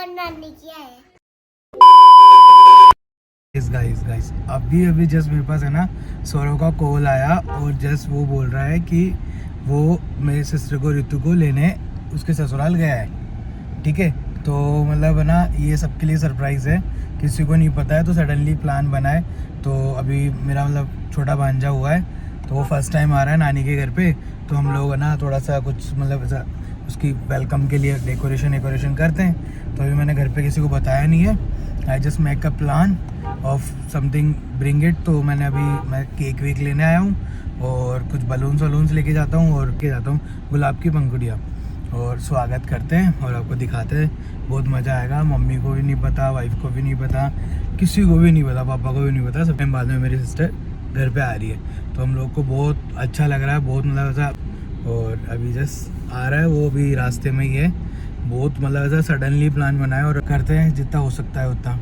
और नानी की है। गाइस अभी जस्ट मेरे पास है ना सौरव का कॉल आया और जस्ट वो बोल रहा है कि वो मेरी सिस्टर को ऋतु को लेने उसके ससुराल गया है। ठीक है, तो मतलब है ना ये सबके लिए सरप्राइज़ है, किसी को नहीं पता है, तो सडनली प्लान बना है। तो अभी मेरा मतलब छोटा भांजा हुआ है, तो वो फर्स्ट टाइम आ रहा है नानी के घर पे, तो हम लोग है ना थोड़ा सा कुछ मतलब ऐसा उसकी वेलकम के लिए डेकोरेशन करते हैं। तो अभी मैंने घर पे किसी को बताया नहीं है। I just make a plan of something bring it. तो मैं केक वेक लेने आया हूँ और कुछ बलून्स लेके जाता हूँ और के जाता हूँ गुलाब की पंखुड़ियाँ, और स्वागत करते हैं और आपको दिखाते हैं। बहुत मज़ा आएगा। मम्मी को भी नहीं पता, वाइफ को भी नहीं पता, किसी को भी नहीं पता, पापा को भी नहीं पता। सब टाइम बाद में मेरी सिस्टर घर पे आ रही है, तो हम लोग को बहुत अच्छा लग रहा है, बहुत मतलब ऐसा। और अभी जस्ट आ रहा है, वो भी रास्ते में ही है। बहुत मतलब ऐसा सडनली प्लान बनाया और करते हैं जितना हो सकता है उतना।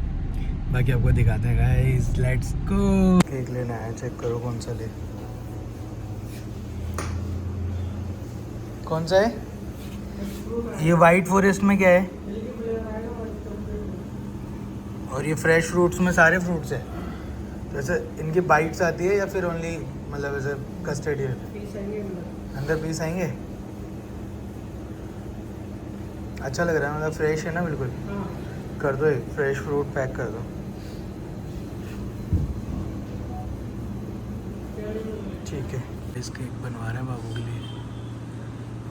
बाकी आपको दिखाते हैं गाइस, लेट्स गो। केक लेना है, चेक करो कौन सा ले, कौन सा है ये। वाइट फॉरेस्ट में क्या है? और ये फ्रेश फ्रूट्स में सारे फ्रूट्स है। तो ऐसे इनकी बाइट्स आती है या फिर ओनली मतलब ऐसे कस्टर्ड है? अंदर पीस आएंगे। अच्छा लग रहा है, मतलब फ्रेश है ना बिल्कुल। कर दो एक फ्रेश फ्रूट पैक कर दो। ठीक है, इस केक बनवा रहे हैं बाबू के लिए।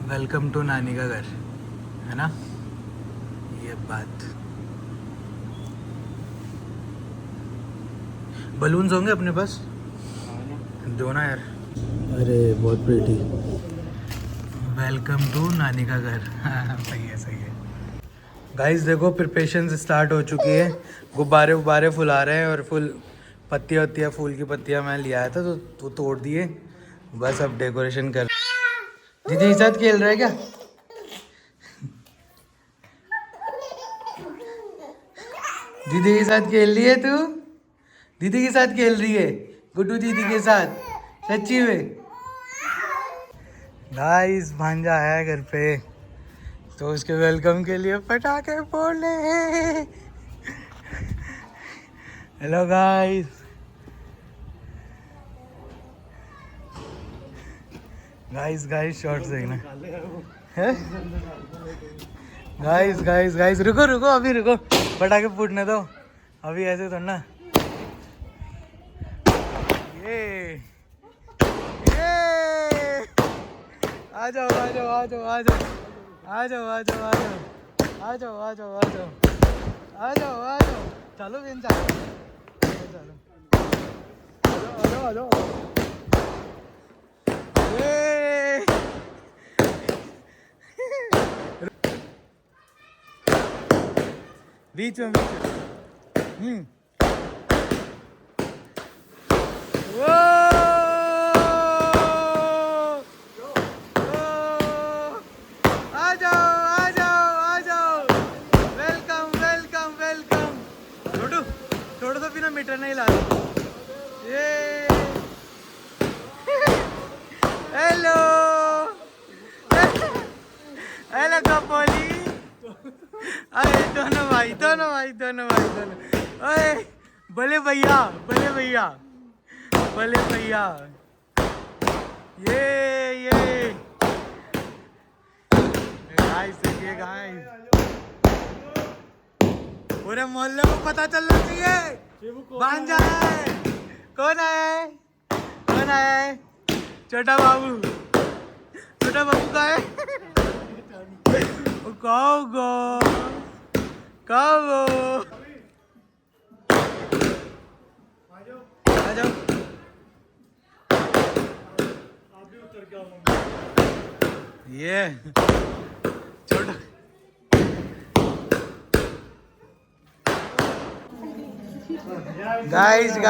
वेलकम टू नानी का घर, है ना ये बात। बलून्स होंगे अपने पास, दो ना यार। अरे बहुत प्रीटी। वेलकम टू नानी का घर। सही है। गाइस देखो प्रिपरेशन स्टार्ट हो चुकी है। गुब्बारे फुला रहे हैं और फुल पत्तियाँ फूल की पत्तियाँ मैं ले आया था, तो तोड़ दिए। बस अब डेकोरेशन कर। दीदी के साथ खेल रहा है क्या? दीदी के साथ खेल रही है तू? दीदी के साथ खेल रही है, गुड्डू दीदी के साथ, सच्ची में। गाइस भांजा आया है घर पे, तो उसके वेलकम के लिए पटाखे फोड़ने हैं। हेलो गाइस, शॉर्ट्स देखना है। गाइस रुको अभी रुको, पटाखे फूटने दो अभी, ऐसे तो ना। ये आ जाओ चलो बेन चलो आ जाओ। ये बीच में वो आ जाओ। वेलकम। छोड़ो तो बिना मीटर नहीं ला। ये हेलो कपोली। अरे दोनों भाई ओए भले भैया ये गाइस पूरे मोहल्ले को पता चलना चाहिए भांजा है। कौन है? छोटा बाबू का है। कहो आ जाओ। ये छोटा गाइस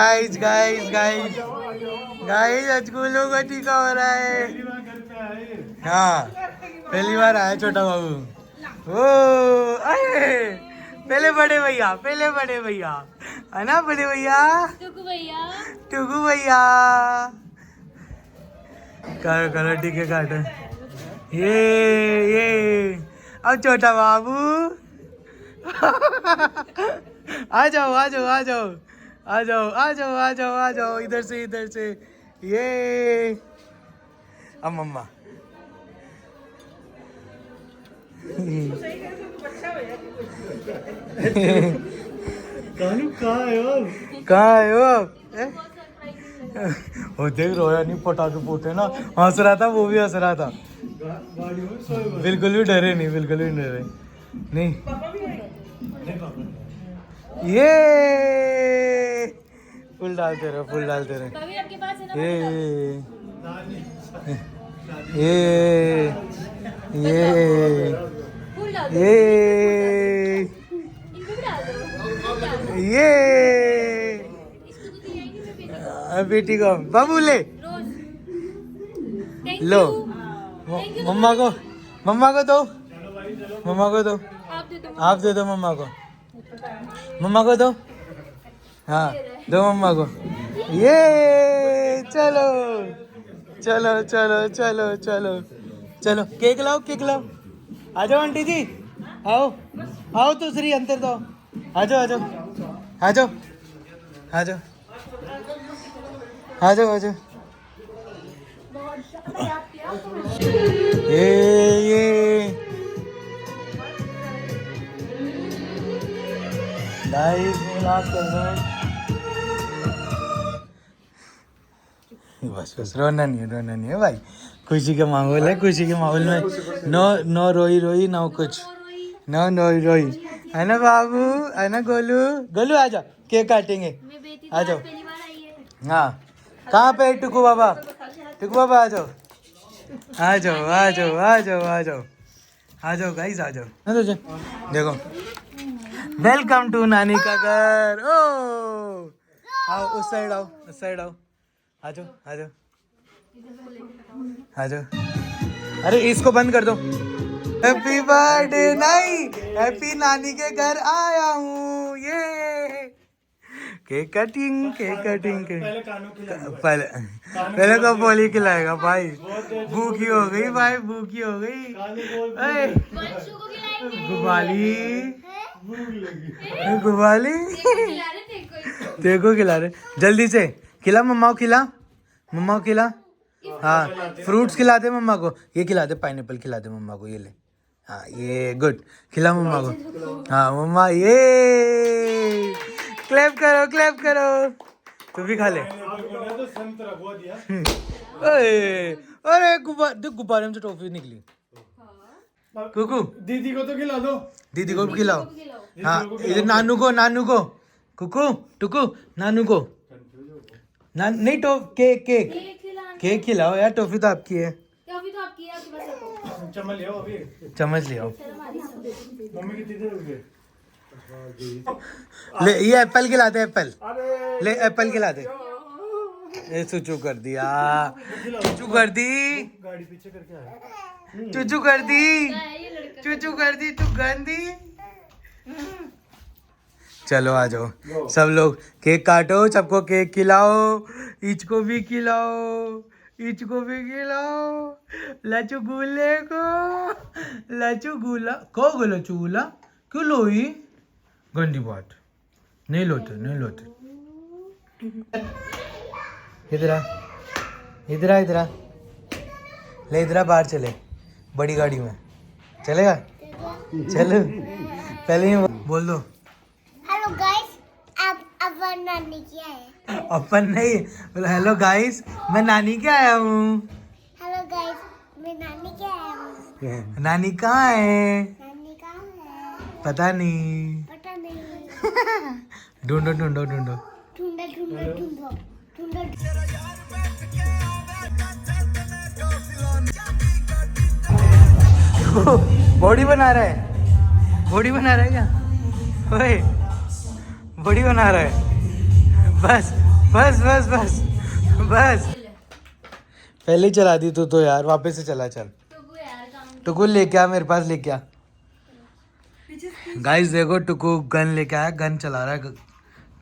अजकूलों का टीका हो रहा है। हाँ पहली बार आया छोटा बाबू। ओ अरे पहले बड़े भैया है ना, बड़े भैया टुकू भैया करो टीके काटो। ये अब छोटा बाबू आ जाओ आ जाओ आ जाओ आ जाओ आ जाओ आ जाओ आ जाओ, इधर से ये। अब मम्मा कहाँ है वो? वो देख रोया नहीं, पटाखे फूटे ना, हंस रहा था, वो भी हंस रहा था। बिल्कुल भी डरे नहीं, बिल्कुल भी डरे नहीं। ये फुल डालते रहो, फुल डालते रहो। ये ये बेटी को बाबू ले लो, मम्मा को दो, मम्मा को दो, आप दे दो मम्मा को, मम्मा को दो, हाँ दो मम्मा को। ये चलो चलो चलो चलो चलो चलो, केक लाओ, केक लाओ। आ जाओ आंटी जी, आओ आओ, तो श्री अंतर दो, आ जाओ आ जाओ आ जाओ आ जाओ आ जाओ आ जाओ। ये बस रोना नहीं है भाई, खुशी का माहौल है, खुशी के माहौल में नो रोई ना कुछ, नो रोई, है ना बाबू, है ना गोलू आ जाओ, केक काटेंगे, आ जाओ। हाँ कहाँ पे टुकू बाबा आ जाओ आ जाओ आ जाओ आ जाओ आ जाओ आ जाओ गाइस, आ जाओ ना तुझे। देखो वेलकम टू नानी का घर। ओ आओ, उस साइड आओ, उस साइड आओ, आ जाओ आ जाओ आ जाओ। अरे इसको बंद कर दो। हैप्पी बर्थडे, नहीं हैप्पी नानी के घर आया हूँ। ये केक कटिंग पहले तो बोली खिलाएगा भाई, भूखी हो गई भाई, भूखी हो गई। गुबाली देखो खिला रहे, जल्दी से खिला मम्मा को खिला, हाँ फ्रूट्स खिला दे मम्मा को, ये खिला दे, पाइनएप्पल खिला दे मम्मा को, ये ले, हाँ ये गुड, खिला मम्मा को। हाँ मम्मा ये क्लैप करो, तू भी खा ले। अरे गुब्बारे में से टॉफी निकली। कुकू दीदी को तो खिला दो, दीदी को भी खिलाओ। हाँ इधर नानू को कुकू टुकू, नानू को नहीं केक खिलाओ यार, टॉफी तो आपकी है। चम्मच ले आओ। मम्मी कितनी देर हो गई? ले ये एप्पल खिलाते, एप्पल ले, एप्पल खिलाते। ये चुचू कर दिया, चुचू कर दी, गाड़ी पीछे करके आया, चुचू कर दी तू गंदी। चलो आ जाओ सब लोग, केक काटो, सबको केक खिलाओ, ईच को भी खिलाओ, लचू गुले को, लचू गुला क्यों लोई, गंदी बात, नहीं लोते इधर आ ले, इधर बाहर चले, बड़ी गाड़ी में चलेगा, चलो पहले ही बोल दो। हेलो गाइस, अपन नानी क्या है? अपन नहीं, हेलो गाइस मैं नानी के आया हूँ। हेलो गाइस, मैं नानी के आया हूँ। नानी कहाँ है? नानी कहाँ है? पता नहीं। ढूंढो ढूंढो। बॉडी बना रहा है क्या? ओए बॉडी बना रहा है, बस पहले ही चला दी तू तो यार, वापस से चला, चल टुकू लेके आ, मेरे पास लेके आ। गाइस देखो टुकू गन लेके आया, गन चला रहा है,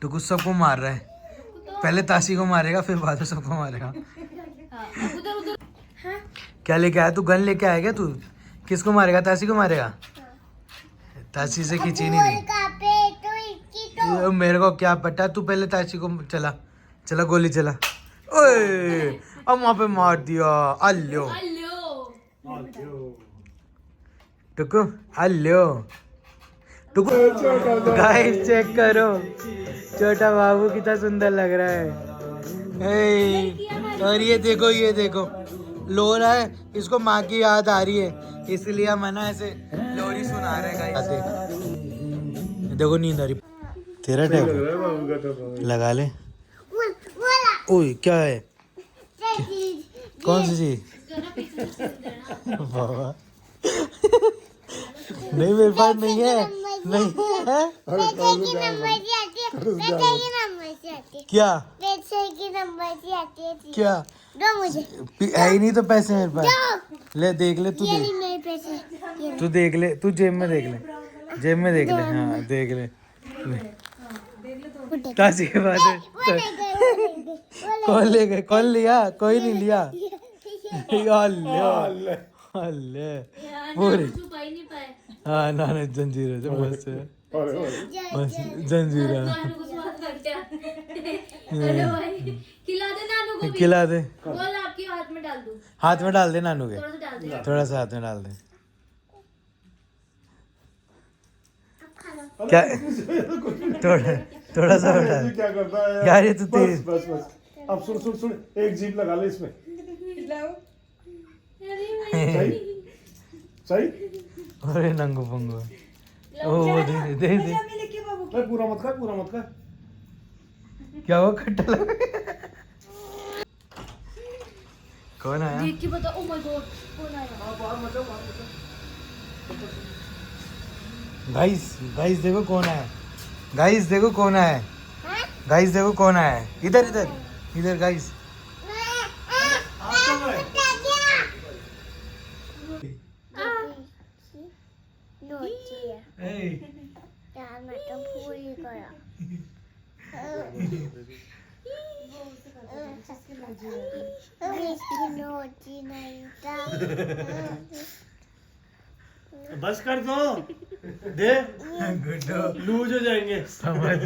टुकू सबको मार रहा है, पहले ताशी को मारेगा फिर बाद में सबको मारेगा। क्या लेके आया तू? गन लेके आया क्या तू? किसको मारेगा? ताशी को मारेगा? ताशी से खींची नहीं रही। का पे तो इसकी तो ये मेरे को क्या पता, तू पहले ताशी को चला चला गोली चला। ओए अब वहां पे मार दिया। अल्लो टुकु अल्लो टुकु। गाइस चेक करो छोटा बाबू कितना सुंदर लग रहा है। और ये देखो लो रहा है, इसको माँ की याद आ रही है इसलिए हम है ना ऐसे लोरी सुना रहे हैं। गाइस देखो नींद आ रही। तेरा टाइम लगा ले। बोला ओए क्या है, चीज कौन सी चीज? बाबा नहीं मेरे पास नहीं है, नहीं है। पैसे की नंबर से आती है, पैसे की नंबर से आती है, क्या पैसे की नंबर से आती है। क्या दो मुझे, है ही नहीं तो पैसे मेरे पास। दो। ले देख ले तू, ये देख नहीं मेरे पैसे, ये तू देख ले, तू जेब में देख ले, जेब में देख ले। हाँ देख ले। ताशी के पास है। कौन ले गए, कौन लिया? कोई नहीं लिया। अल्ले अल्ले पूरे। हाँ ना जंजीर है जो मस्त है, मस्त जंजीर है। खिला दे, आपके हाथ में डाल दूं, हाथ में डाल दे नानू के, थोड़ा सा डाल दे। थोड़ा सा हाथ में डाल दे। क्या थोड़ा सा डाल क्या करता है यार, ये तो तेरी बस अब सुन एक जीप लगा ले इसमें। सही सही। अरे नंगू पंगू। ओ दे दे दे। भाई पूरा मत कर क्या वो खट्टा लगा? कौन आया? देख के बता। ओ माय गॉड कौन आया? गाइस देखो कौन आया। गाइस देखो कौन आया। गाइस देखो कौन आया। इधर इधर इधर गाइस। यार मैं तो भूल ही गया। नोटी नहीं था। बस कर दो दे, लूज हो जाएंगे। समझ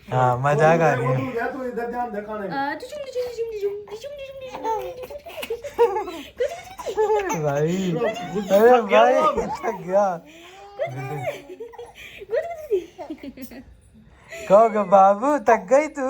हाँ मजाक आ रही है। तू इधर ध्यान दे खाने में। भाई अरे भाई थक गया। कहोगे बाबू थक गई तू?